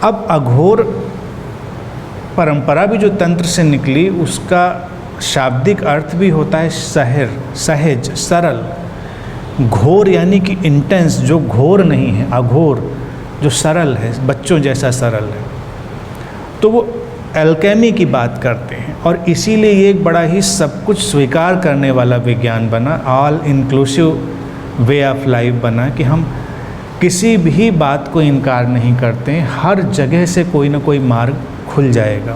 अब अघोर परंपरा भी जो तंत्र से निकली, उसका शाब्दिक अर्थ भी होता है सहज, सरल। घोर यानी कि इंटेंस, जो घोर नहीं है, अघोर जो सरल है, बच्चों जैसा सरल है। तो वो एल्केमी की बात करते हैं, और इसीलिए ये एक बड़ा ही सब कुछ स्वीकार करने वाला विज्ञान बना, all inclusive way of life बना, कि हम किसी भी बात को इनकार नहीं करते हैं, हर जगह से कोई ना कोई मार्ग खुल जाएगा।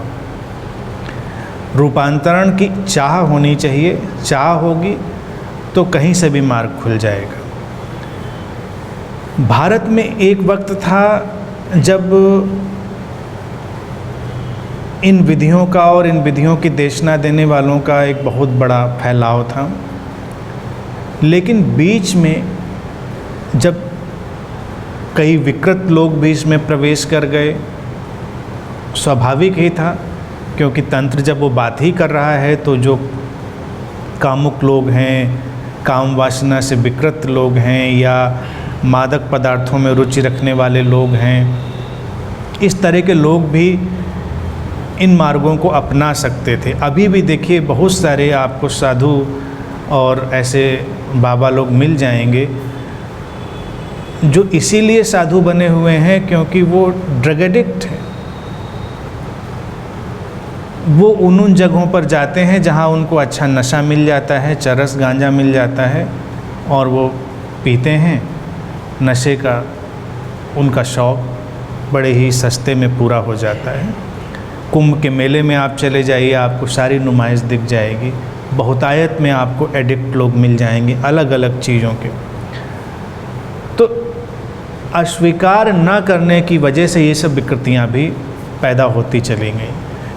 रूपांतरण की चाह होनी चाहिए, चाह होगी तो कहीं से भी मार्ग खुल जाएगा। भारत में एक वक्त था जब इन विधियों का और इन विधियों की देशना देने वालों का एक बहुत बड़ा फैलाव था, लेकिन बीच में जब कई विकृत लोग बीच में प्रवेश कर गए, स्वाभाविक ही था, क्योंकि तंत्र जब वो बात ही कर रहा है तो जो कामुक लोग हैं, काम वासना से विकृत लोग हैं, या मादक पदार्थों में रुचि रखने वाले लोग हैं, इस तरह के लोग भी इन मार्गों को अपना सकते थे। अभी भी देखिए बहुत सारे आपको साधु और ऐसे बाबा लोग मिल जाएंगे जो इसीलिए साधु बने हुए हैं क्योंकि वो ड्रग एडिक्ट हैं। वो उन जगहों पर जाते हैं जहाँ उनको अच्छा नशा मिल जाता है, चरस गांजा मिल जाता है, और वो पीते हैं। नशे का उनका शौक़ बड़े ही सस्ते में पूरा हो जाता है। कुंभ के मेले में आप चले जाइए, आपको सारी नुमाइश दिख जाएगी। बहुतायत में आपको एडिक्ट लोग मिल जाएंगे अलग अलग चीज़ों के। तो अस्वीकार न करने की वजह से ये सब विकृतियाँ भी पैदा होती चली गई।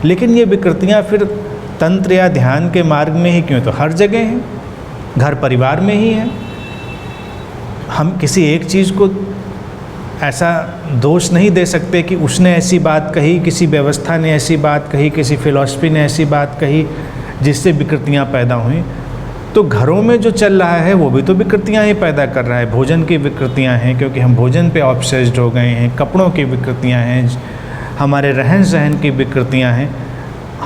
लेकिन ये विकृतियाँ फिर तंत्र या ध्यान के मार्ग में ही क्यों, तो हर जगह हैं, घर परिवार में ही है। हम किसी एक चीज़ को ऐसा दोष नहीं दे सकते कि उसने ऐसी बात कही, किसी व्यवस्था ने ऐसी बात कही, किसी फिलॉसफी ने ऐसी बात कही जिससे विकृतियाँ पैदा हुई। तो घरों में जो चल रहा है वो भी तो विकृतियाँ ही पैदा कर रहा है। भोजन की विकृतियाँ हैं क्योंकि हम भोजन पे ऑब्सेस्ड हो गए हैं, कपड़ों की विकृतियाँ हैं, हमारे रहन सहन की विकृतियाँ हैं।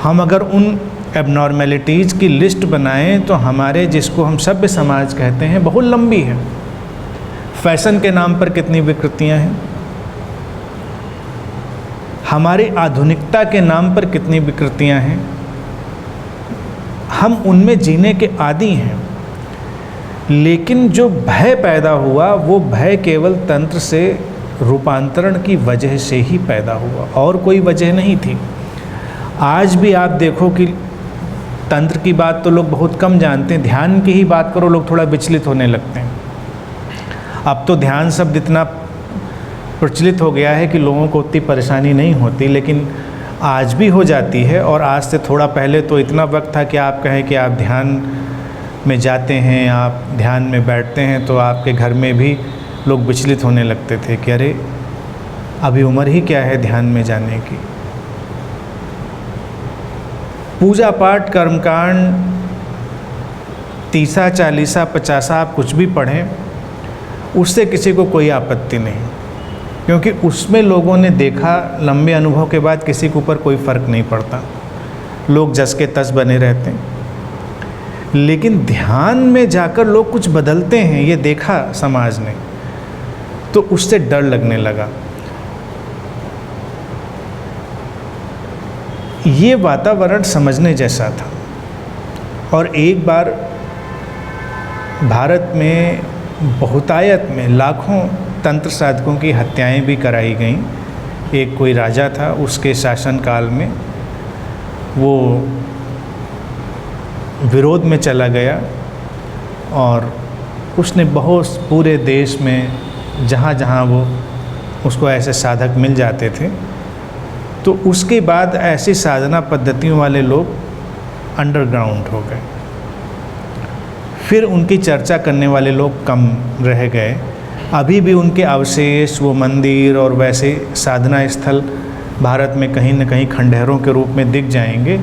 हम अगर उन एबनॉर्मेलिटीज़ की लिस्ट बनाएं तो हमारे, जिसको हम सभ्य समाज कहते हैं, बहुत लंबी है। फैशन के नाम पर कितनी विकृतियां हैं, हमारी आधुनिकता के नाम पर कितनी विकृतियां हैं। हम उनमें जीने के आदी हैं। लेकिन जो भय पैदा हुआ वो भय केवल तंत्र से रूपांतरण की वजह से ही पैदा हुआ, और कोई वजह नहीं थी। आज भी आप देखो कि तंत्र की बात तो लोग बहुत कम जानते हैं, ध्यान की ही बात करो लोग थोड़ा विचलित होने लगते हैं। अब तो ध्यान शब्द इतना प्रचलित हो गया है कि लोगों को उतनी परेशानी नहीं होती, लेकिन आज भी हो जाती है। और आज से थोड़ा पहले तो इतना वक्त था कि आप कहें कि आप ध्यान में जाते हैं, आप ध्यान में बैठते हैं, तो आपके घर में भी लोग विचलित होने लगते थे कि अरे अभी उम्र ही क्या है ध्यान में जाने की। पूजा पाठ, कर्मकांड, 30, 40, 50 आप कुछ भी पढ़ें, उससे किसी को कोई आपत्ति नहीं, क्योंकि उसमें लोगों ने देखा, लंबे अनुभव के बाद किसी के ऊपर कोई फ़र्क नहीं पड़ता, लोग जस के तस बने रहते हैं। लेकिन ध्यान में जाकर लोग कुछ बदलते हैं, ये देखा समाज ने, तो उससे डर लगने लगा। ये वातावरण समझने जैसा था। और एक बार भारत में बहुतायत में लाखों तंत्र साधकों की हत्याएं भी कराई गईं। एक कोई राजा था, उसके शासनकाल में वो विरोध में चला गया और उसने बहुत पूरे देश में जहाँ जहाँ वो उसको ऐसे साधक मिल जाते थे, तो उसके बाद ऐसी साधना पद्धतियों वाले लोग अंडरग्राउंड हो गए। फिर उनकी चर्चा करने वाले लोग कम रह गए। अभी भी उनके अवशेष, वो मंदिर और वैसे साधना स्थल भारत में कहीं न कहीं खंडहरों के रूप में दिख जाएंगे,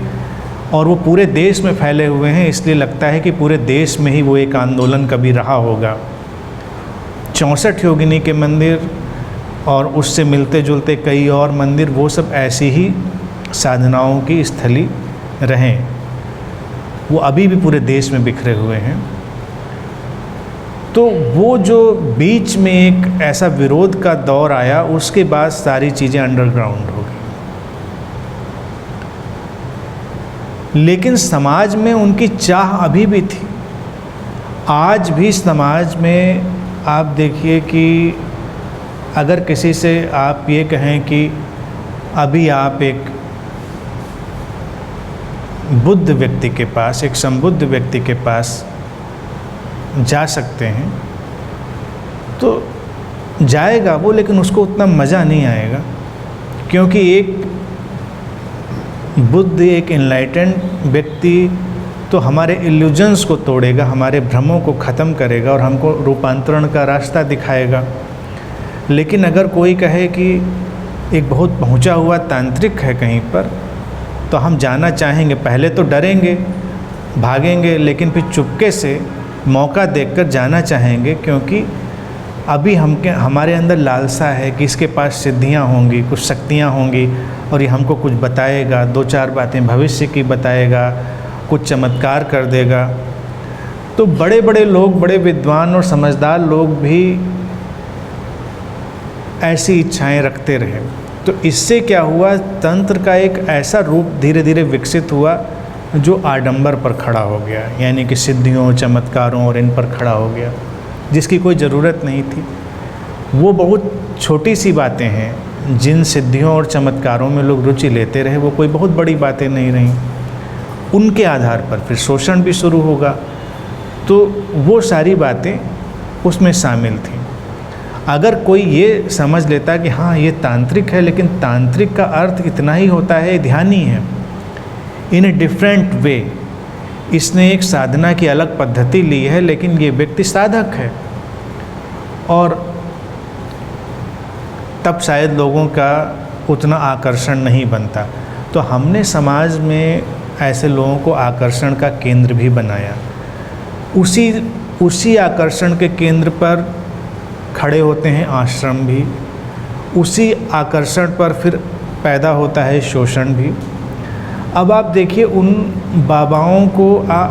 और वो पूरे देश में फैले हुए हैं। इसलिए लगता है कि पूरे देश में ही वो एक आंदोलन कभी रहा होगा। 64 योगिनी के मंदिर, और उससे मिलते जुलते कई और मंदिर, वो सब ऐसी ही साधनाओं की स्थली रहें। वो अभी भी पूरे देश में बिखरे हुए हैं। तो वो जो बीच में एक ऐसा विरोध का दौर आया, उसके बाद सारी चीज़ें अंडरग्राउंड हो गई। लेकिन समाज में उनकी चाह अभी भी थी। आज भी समाज में आप देखिए कि अगर किसी से आप ये कहें कि अभी आप एक बुद्ध व्यक्ति के पास, एक संबुद्ध व्यक्ति के पास जा सकते हैं, तो जाएगा वो, लेकिन उसको उतना मज़ा नहीं आएगा, क्योंकि एक बुद्ध, एक इनलाइटेंड व्यक्ति तो हमारे इल्यूजन्स को तोड़ेगा, हमारे भ्रमों को ख़त्म करेगा और हमको रूपांतरण का रास्ता दिखाएगा। लेकिन अगर कोई कहे कि एक बहुत पहुंचा हुआ तांत्रिक है कहीं पर, तो हम जाना चाहेंगे। पहले तो डरेंगे, भागेंगे, लेकिन फिर चुपके से मौका देखकर जाना चाहेंगे, क्योंकि अभी हमारे अंदर लालसा है कि इसके पास सिद्धियां होंगी, कुछ शक्तियां होंगी और ये हमको कुछ बताएगा, दो चार बातें भविष्य की बताएगा, कुछ चमत्कार कर देगा। तो बड़े बड़े लोग, बड़े विद्वान और समझदार लोग भी ऐसी इच्छाएं रखते रहे। तो इससे क्या हुआ, तंत्र का एक ऐसा रूप धीरे धीरे विकसित हुआ जो आडंबर पर खड़ा हो गया, यानी कि सिद्धियों, चमत्कारों और इन पर खड़ा हो गया, जिसकी कोई ज़रूरत नहीं थी। वो बहुत छोटी सी बातें हैं, जिन सिद्धियों और चमत्कारों में लोग रुचि लेते रहे, वो कोई बहुत बड़ी बातें नहीं रहीं। उनके आधार पर फिर शोषण भी शुरू होगा। तो वो सारी बातें उसमें शामिल थीं। अगर कोई ये समझ लेता कि हाँ ये तांत्रिक है, लेकिन तांत्रिक का अर्थ इतना ही होता है, ध्यानी है, इन ए डिफरेंट वे, इसने एक साधना की अलग पद्धति ली है, लेकिन ये व्यक्ति साधक है, और तब शायद लोगों का उतना आकर्षण नहीं बनता। तो हमने समाज में ऐसे लोगों को आकर्षण का केंद्र भी बनाया। उसी आकर्षण के केंद्र पर खड़े होते हैं आश्रम भी, उसी आकर्षण पर फिर पैदा होता है शोषण भी। अब आप देखिए उन बाबाओं को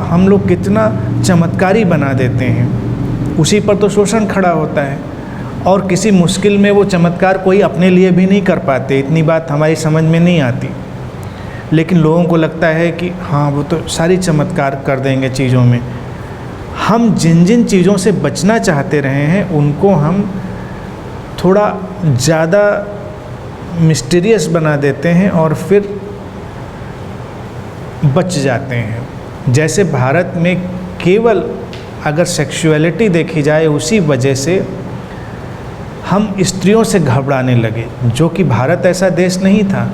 हम लोग कितना चमत्कारी बना देते हैं, उसी पर तो शोषण खड़ा होता है, और किसी मुश्किल में वो चमत्कार कोई अपने लिए भी नहीं कर पाते। इतनी बात हमारी समझ में नहीं आती, लेकिन लोगों को लगता है कि हाँ वो तो सारी चमत्कार कर देंगे चीज़ों में। हम जिन जिन चीज़ों से बचना चाहते रहे हैं, उनको हम थोड़ा ज़्यादा मिस्टीरियस बना देते हैं और फिर बच जाते हैं। जैसे भारत में केवल अगर सेक्सुअलिटी देखी जाए, उसी वजह से हम स्त्रियों से घबराने लगे, जो कि भारत ऐसा देश नहीं था।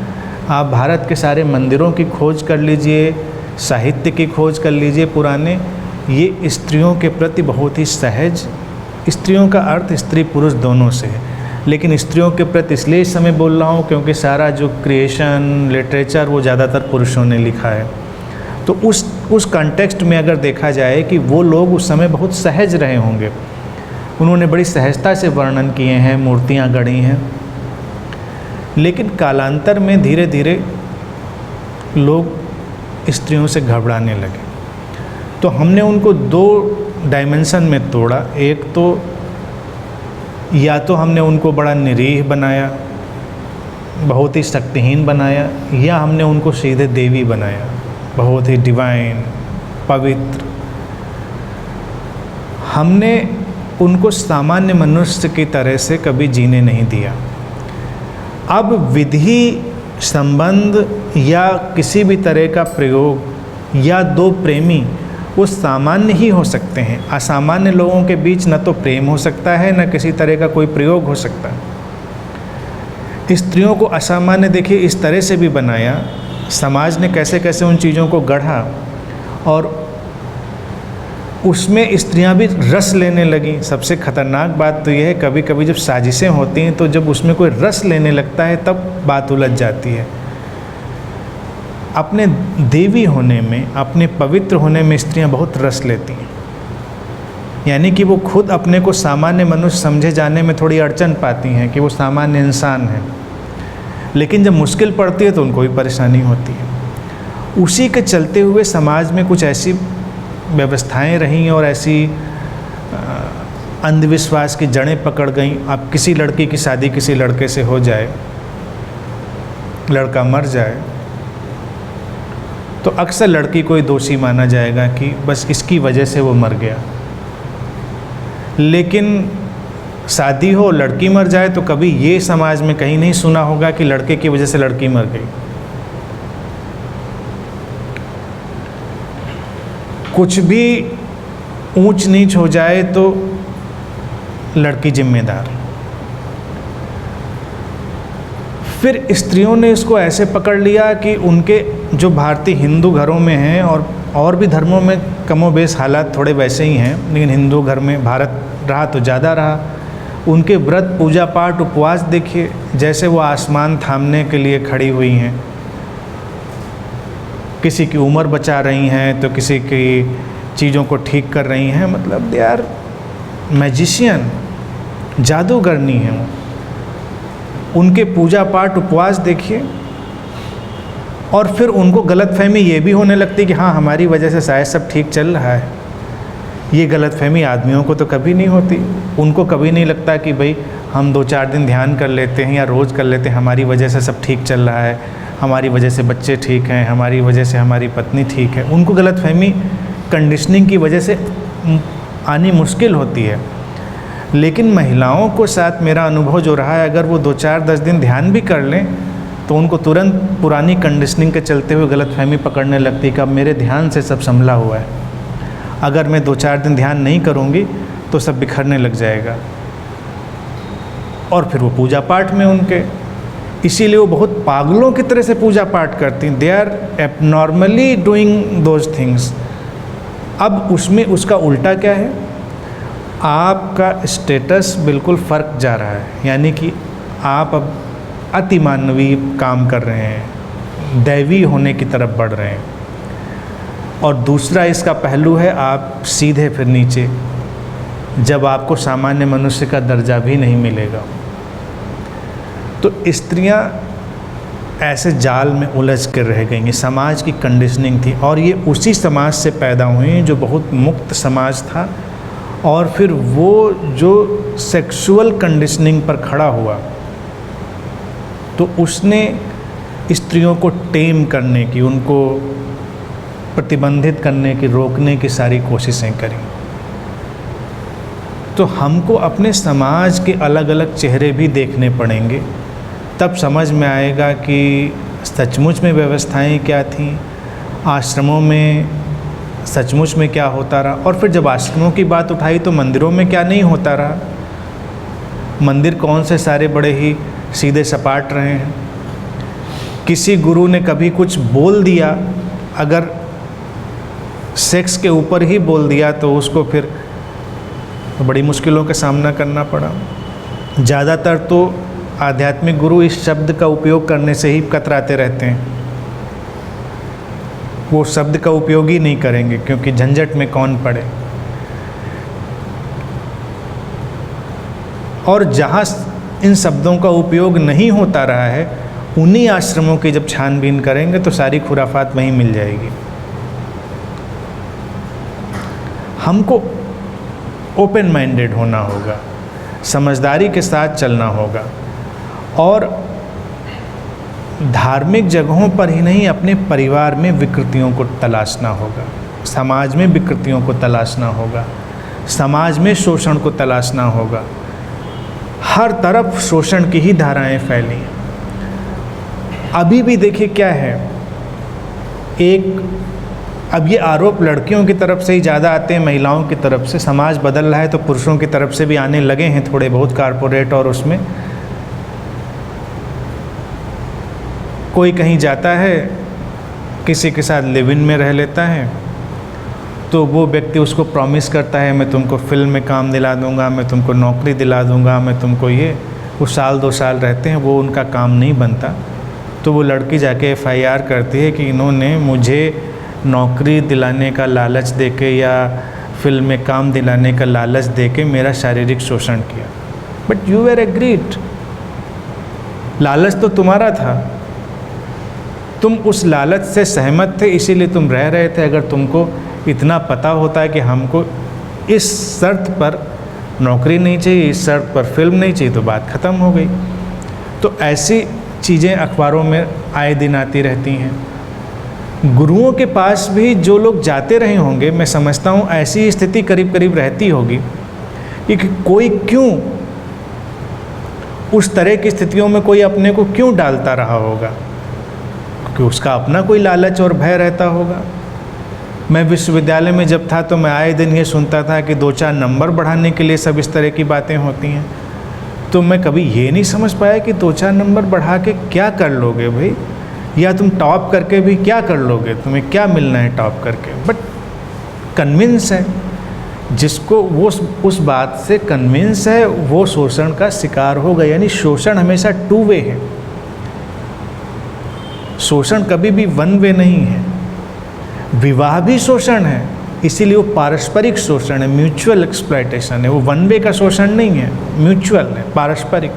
आप भारत के सारे मंदिरों की खोज कर लीजिए, साहित्य की खोज कर लीजिए पुराने, ये स्त्रियों के प्रति बहुत ही सहज, स्त्रियों का अर्थ स्त्री पुरुष दोनों से है, लेकिन स्त्रियों के प्रति इसलिए इस समय बोल रहा हूँ क्योंकि सारा जो क्रिएशन, लिटरेचर, वो ज़्यादातर पुरुषों ने लिखा है। तो उस कॉन्टेक्स्ट में अगर देखा जाए कि वो लोग उस समय बहुत सहज रहे होंगे, उन्होंने बड़ी सहजता से वर्णन किए हैं, मूर्तियाँ गढ़ी हैं। लेकिन कालांतर में धीरे धीरे लोग स्त्रियों से घबराने लगे। तो हमने उनको दो डायमेंशन में तोड़ा। एक तो या तो हमने उनको बड़ा निरीह बनाया, बहुत ही शक्तिहीन बनाया, या हमने उनको सीधे देवी बनाया, बहुत ही डिवाइन, पवित्र। हमने उनको सामान्य मनुष्य की तरह से कभी जीने नहीं दिया। अब विधि, संबंध या किसी भी तरह का प्रयोग या दो प्रेमी वो सामान्य ही हो सकते हैं। असामान्य लोगों के बीच न तो प्रेम हो सकता है, न किसी तरह का कोई प्रयोग हो सकता है। स्त्रियों को असामान्य देखिए इस तरह से भी बनाया, समाज ने कैसे कैसे उन चीज़ों को गढ़ा, और उसमें स्त्रियां भी रस लेने लगी। सबसे खतरनाक बात तो यह है, कभी कभी जब साजिशें होती हैं तो जब उसमें कोई रस लेने लगता है तब बात उलझ जाती है। अपने देवी होने में, अपने पवित्र होने में स्त्रियां बहुत रस लेती हैं। यानी कि वो खुद अपने को सामान्य मनुष्य समझे जाने में थोड़ी अड़चन पाती हैं कि वो सामान्य इंसान है, लेकिन जब मुश्किल पड़ती है तो उनको भी परेशानी होती है। उसी के चलते हुए समाज में कुछ ऐसी व्यवस्थाएं रहीं और ऐसी अंधविश्वास की जड़ें पकड़ गईं। अब किसी लड़की की शादी किसी लड़के से हो जाए, लड़का मर जाए, तो अक्सर लड़की को ही दोषी माना जाएगा कि बस इसकी वजह से वो मर गया। लेकिन शादी हो, लड़की मर जाए, तो कभी ये समाज में कहीं नहीं सुना होगा कि लड़के की वजह से लड़की मर गई। कुछ भी ऊंच नीच हो जाए तो लड़की जिम्मेदार। फिर स्त्रियों ने इसको ऐसे पकड़ लिया कि उनके जो भारतीय हिंदू घरों में हैं और भी धर्मों में कमोबेश हालात थोड़े वैसे ही हैं, लेकिन हिंदू घर में भारत रहा तो ज़्यादा रहा, उनके व्रत पूजा पाठ उपवास देखिए, जैसे वो आसमान थामने के लिए खड़ी हुई हैं। किसी की उम्र बचा रही हैं तो किसी की चीज़ों को ठीक कर रही हैं, मतलब दे आर मैजिशियन, जादूगरनी हैं वो। उनके पूजा पाठ उपवास देखिए, और फिर उनको गलतफहमी ये भी होने लगती कि हाँ हमारी वजह से शायद सब ठीक चल रहा है। ये गलतफहमी आदमियों को तो कभी नहीं होती। उनको कभी नहीं लगता कि भाई हम 2-4 दिन ध्यान कर लेते हैं या रोज़ कर लेते हैं, हमारी वजह से सब ठीक चल रहा है, हमारी वजह से बच्चे ठीक हैं, हमारी वजह से हमारी पत्नी ठीक है। उनको गलतफहमी कंडीशनिंग की वजह से आनी मुश्किल होती है। लेकिन महिलाओं को साथ मेरा अनुभव जो रहा है, अगर वो 2-4-10 दिन ध्यान भी कर लें तो उनको तुरंत पुरानी कंडीशनिंग के चलते हुए गलतफहमी पकड़ने लगती है कि अब मेरे ध्यान से सब संभला हुआ है, अगर मैं 2-4 दिन ध्यान नहीं करूँगी तो सब बिखरने लग जाएगा। और फिर वो पूजा पाठ में उनके, इसीलिए वो बहुत पागलों की तरह से पूजा पाठ करती हैं। They are abnormally doing those things. अब उसमें उसका उल्टा क्या है, आपका स्टेटस बिल्कुल फर्क जा रहा है, यानी कि आप अब अति मानवीय काम कर रहे हैं, दैवी होने की तरफ बढ़ रहे हैं। और दूसरा इसका पहलू है, आप सीधे फिर नीचे, जब आपको सामान्य मनुष्य का दर्जा भी नहीं मिलेगा। तो स्त्रियां ऐसे जाल में उलझ कर रह गई। ये समाज की कंडीशनिंग थी, और ये उसी समाज से पैदा हुई जो बहुत मुक्त समाज था, और फिर वो जो सेक्सुअल कंडीशनिंग पर खड़ा हुआ तो उसने स्त्रियों को टेम करने की, उनको प्रतिबंधित करने की, रोकने की सारी कोशिशें करी। तो हमको अपने समाज के अलग अलग चेहरे भी देखने पड़ेंगे, तब समझ में आएगा कि सचमुच में व्यवस्थाएं क्या थीं, आश्रमों में सचमुच में क्या होता रहा। और फिर जब आश्रमों की बात उठाई तो मंदिरों में क्या नहीं होता रहा। मंदिर कौन से सारे बड़े ही सीधे सपाट रहे हैं। किसी गुरु ने कभी कुछ बोल दिया, अगर सेक्स के ऊपर ही बोल दिया तो उसको फिर बड़ी मुश्किलों का सामना करना पड़ा। ज़्यादातर तो आध्यात्मिक गुरु इस शब्द का उपयोग करने से ही कतराते रहते हैं, वो शब्द का उपयोग ही नहीं करेंगे क्योंकि झंझट में कौन पड़े। और जहाँ इन शब्दों का उपयोग नहीं होता रहा है, उन्हीं आश्रमों की जब छानबीन करेंगे तो सारी खुराफात वहीं मिल जाएगी। हमको ओपन माइंडेड होना होगा, समझदारी के साथ चलना होगा, और धार्मिक जगहों पर ही नहीं, अपने परिवार में विकृतियों को तलाशना होगा, समाज में विकृतियों को तलाशना होगा, समाज में शोषण को तलाशना होगा। हर तरफ शोषण की ही धाराएं फैली हैं। अभी भी देखिए क्या है, अब ये आरोप लड़कियों की तरफ से ही ज़्यादा आते हैं, महिलाओं की तरफ से। समाज बदल रहा है तो पुरुषों की तरफ से भी आने लगे हैं थोड़े बहुत कारपोरेट, और उसमें कोई कहीं जाता है, किसी के साथ लिव इन में रह लेता है, तो वो व्यक्ति उसको प्रॉमिस करता है मैं तुमको फिल्म में काम दिला दूंगा, मैं तुमको नौकरी दिला दूंगा, मैं तुमको ये। वो 1-2 साल रहते हैं, वो उनका काम नहीं बनता, तो वो लड़की जाके FIR करती है कि इन्होंने मुझे नौकरी दिलाने का लालच देके या फिल्म में काम दिलाने का लालच देके मेरा शारीरिक शोषण किया। बट यू वर एग्रीड, लालच तो तुम्हारा था, तुम उस लालच से सहमत थे, इसीलिए तुम रह रहे थे। अगर तुमको इतना पता होता है कि हमको इस शर्त पर नौकरी नहीं चाहिए, इस शर्त पर फिल्म नहीं चाहिए, तो बात ख़त्म हो गई। तो ऐसी चीज़ें अखबारों में आए दिन आती रहती हैं। गुरुओं के पास भी जो लोग जाते रहे होंगे, मैं समझता हूँ ऐसी स्थिति करीब करीब रहती होगी कि कोई क्यों उस तरह की स्थितियों में कोई अपने को क्यों डालता रहा होगा, क्योंकि उसका अपना कोई लालच और भय रहता होगा। मैं विश्वविद्यालय में जब था तो मैं आए दिन ये सुनता था कि 2-4 नंबर बढ़ाने के लिए सब इस तरह की बातें होती हैं। तो मैं कभी ये नहीं समझ पाया कि 2-4 नंबर बढ़ा के क्या कर लोगे भाई, या तुम टॉप करके भी क्या कर लोगे, तुम्हें क्या मिलना है टॉप करके। बट कन्विंस है, जिसको वो उस बात से कन्विंस है वो शोषण का शिकार होगा। यानी शोषण हमेशा 2 वे है, शोषण कभी भी 1 वे नहीं है। विवाह भी शोषण है, इसीलिए वो पारस्परिक शोषण है, म्यूचुअल एक्सप्लॉयटेशन है। वो 1 वे का शोषण नहीं है, म्यूचुअल है, पारस्परिक।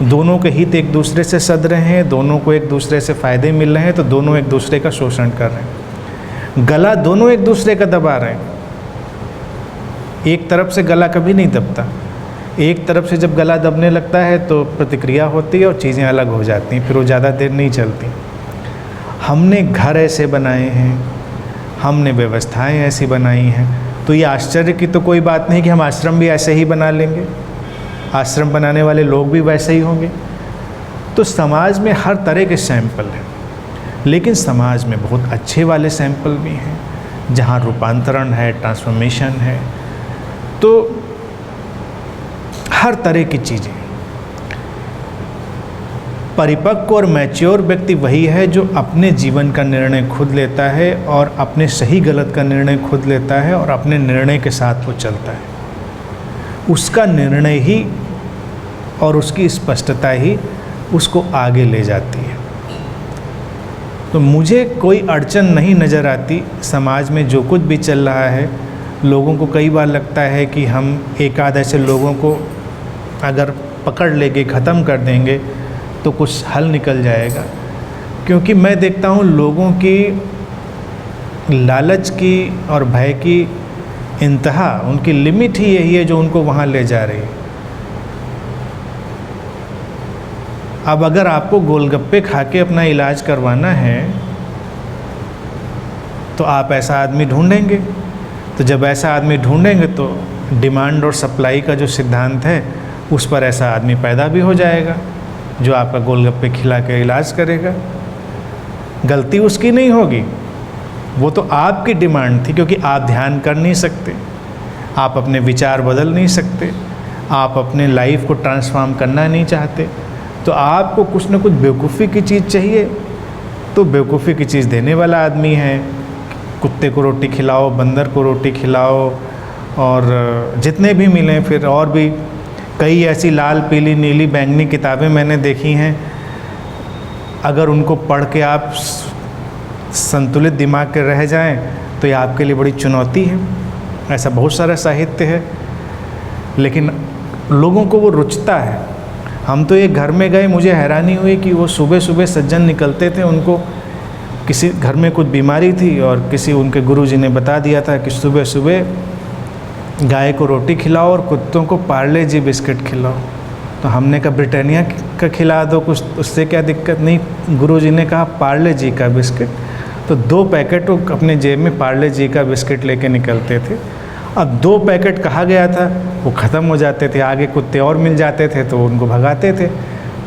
दोनों के हित एक दूसरे से सध रहे हैं, दोनों को एक दूसरे से फ़ायदे मिल रहे हैं, तो दोनों एक दूसरे का शोषण कर रहे हैं। गला दोनों एक दूसरे का दबा रहे हैं, एक तरफ से गला कभी नहीं दबता। एक तरफ से जब गला दबने लगता है तो प्रतिक्रिया होती है और चीज़ें अलग हो जाती हैं, फिर वो ज़्यादा देर नहीं चलती। हमने घर ऐसे बनाए हैं, हमने व्यवस्थाएं ऐसी बनाई हैं, तो ये आश्चर्य की तो कोई बात नहीं कि हम आश्रम भी ऐसे ही बना लेंगे, आश्रम बनाने वाले लोग भी वैसे ही होंगे। तो समाज में हर तरह के सैंपल हैं, लेकिन समाज में बहुत अच्छे वाले सैंपल भी हैं जहाँ रूपांतरण है, ट्रांसफॉर्मेशन है। तो हर तरह की चीज़ें। परिपक्व और मैच्योर व्यक्ति वही है जो अपने जीवन का निर्णय खुद लेता है और अपने सही गलत का निर्णय खुद लेता है और अपने निर्णय के साथ वो चलता है। उसका निर्णय ही और उसकी स्पष्टता ही उसको आगे ले जाती है। तो मुझे कोई अड़चन नहीं नज़र आती समाज में जो कुछ भी चल रहा है। लोगों को कई बार लगता है कि हम एक आध ऐसे लोगों को अगर पकड़ लेंगे, ख़त्म कर देंगे तो कुछ हल निकल जाएगा। क्योंकि मैं देखता हूँ लोगों की लालच की और भय की इंतहा, उनकी लिमिट ही यही है जो उनको वहाँ ले जा रही है। अब अगर आपको गोलगप्पे खा के अपना इलाज करवाना है तो आप ऐसा आदमी ढूंढेंगे। तो जब ऐसा आदमी ढूंढेंगे तो डिमांड और सप्लाई का जो सिद्धांत है उस पर ऐसा आदमी पैदा भी हो जाएगा जो आपका गोलगप्पे खिला के इलाज करेगा। गलती उसकी नहीं होगी, वो तो आपकी डिमांड थी, क्योंकि आप ध्यान कर नहीं सकते, आप अपने विचार बदल नहीं सकते, आप अपने लाइफ को ट्रांसफॉर्म करना नहीं चाहते। तो आपको कुछ ना कुछ बेवकूफ़ी की चीज़ चाहिए, तो बेवकूफ़ी की चीज़ देने वाला आदमी है। कुत्ते को रोटी खिलाओ, बंदर को रोटी खिलाओ, और जितने भी मिलें। फिर और भी कई ऐसी लाल, पीली, नीली, बैंगनी किताबें मैंने देखी हैं, अगर उनको पढ़ के आप संतुलित दिमाग के रह जाएं तो ये आपके लिए बड़ी चुनौती है। ऐसा बहुत सारा साहित्य है, लेकिन लोगों को वो रुचता है। हम तो एक घर में गए, मुझे हैरानी हुई कि वो सुबह सुबह सज्जन निकलते थे, उनको किसी घर में कुछ बीमारी थी और किसी उनके गुरुजी ने बता दिया था कि सुबह सुबह गाय को रोटी खिलाओ और कुत्तों को पार्ले जी बिस्किट खिलाओ। तो हमने कहा ब्रिटानिया का खिला दो, कुछ उससे क्या दिक्कत नहीं। गुरुजी ने कहा पार्ले जी का बिस्किट, तो 2 पैकेट वो अपने जेब में पार्ले जी का बिस्किट लेके निकलते थे। अब 2 पैकेट कहा गया था, वो ख़त्म हो जाते थे, आगे कुत्ते और मिल जाते थे तो उनको भगाते थे।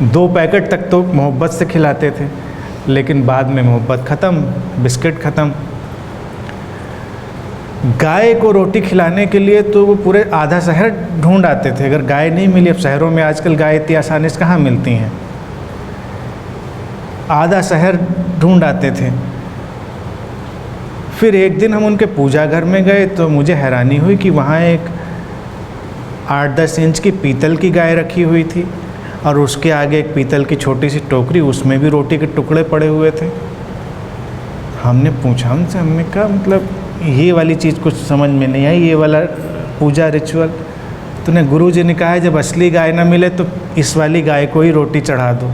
2 पैकेट तक तो मोहब्बत से खिलाते थे, लेकिन बाद में मोहब्बत ख़त्म, बिस्किट ख़त्म। गाय को रोटी खिलाने के लिए तो वो पूरे आधा शहर ढूंढ आते थे। अगर गाय नहीं मिली, अब शहरों में आजकल गाय इतनी आसानी से कहाँ मिलती हैं, आधा शहर ढूंढ आते थे। फिर एक दिन हम उनके पूजा घर में गए तो मुझे हैरानी हुई कि वहाँ एक 8-10 इंच की पीतल की गाय रखी हुई थी और उसके आगे एक पीतल की छोटी सी टोकरी, उसमें भी रोटी के टुकड़े पड़े हुए थे। हमने पूछा उनसे, हमने कहा मतलब ये वाली चीज़ कुछ समझ में नहीं आई, ये वाला पूजा रिचुअल। तूने गुरु जी ने कहा है जब असली गाय ना मिले तो इस वाली गाय को ही रोटी चढ़ा दो।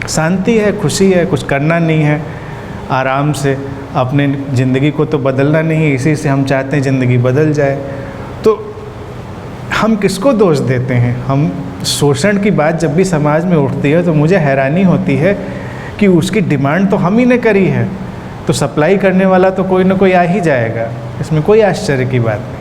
शांति है, खुशी है, कुछ करना नहीं है, आराम से अपने ज़िंदगी को तो बदलना नहीं है, इसी से हम चाहते हैं ज़िंदगी बदल जाए। तो हम किसको दोष देते हैं? हम शोषण की बात जब भी समाज में उठती है तो मुझे हैरानी होती है कि उसकी डिमांड तो हम ही ने करी है, तो सप्लाई करने वाला तो कोई ना कोई आ ही जाएगा, इसमें कोई आश्चर्य की बात नहीं।